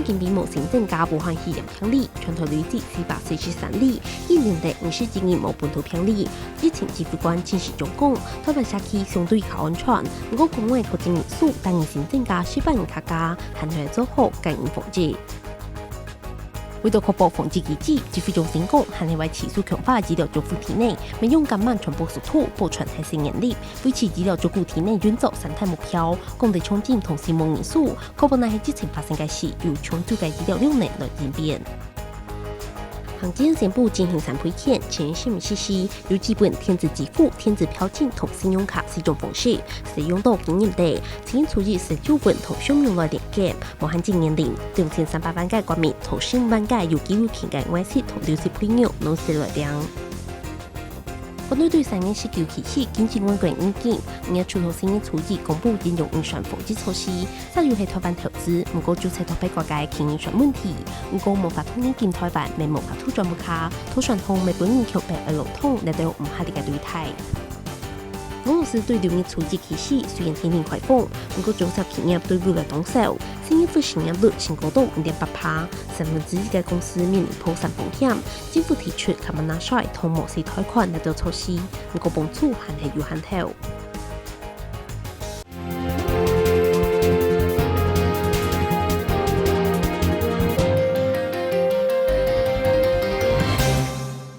经比模型增加武汉肺炎病例，全球累计443例，1年内饮食经验无本土病例。疫情指挥官坚持中共，台湾社区相对较安全，不过国外确诊人数但仍新增加400人卡加，限制做好感染防治。为了确保防治机制，指挥中心讲，限制为持续强化治疗照顾体内，民用感染传播速度保全提升能力，维持治疗照顾体内运作生态目标，降低冲进同死亡人数，确保那些疫情发生时，由长久嘅治疗量能来应变。行政宣布进行3批件，前新闻实施由基本电子支付、电子票证同信用卡4种方式，使用到今年底，请处于19份同商用来连接，无限制年龄，2300万嘅国民同15万嘅有機會填嘅外泄同流失配額攞出來量。國內對3月19日起禁止外國人入境，5月初新嘅處置公布金融營商防治措施，主要係台灣投資，唔過注冊到別國嘅經營上問題，唔過無法通入境台灣，未無法突轉不卡，土船通未本人橋白嘅流通，嚟到唔合理嘅對待。俄羅斯對6月初期起雖然天天開放，不過中小企業對未來動手，新業務營業率升高到5.8%，1/3嘅公司面臨破產風險。政府提出吸引納稅同模式貸款嚟到措施，不過幫助還係有限頭。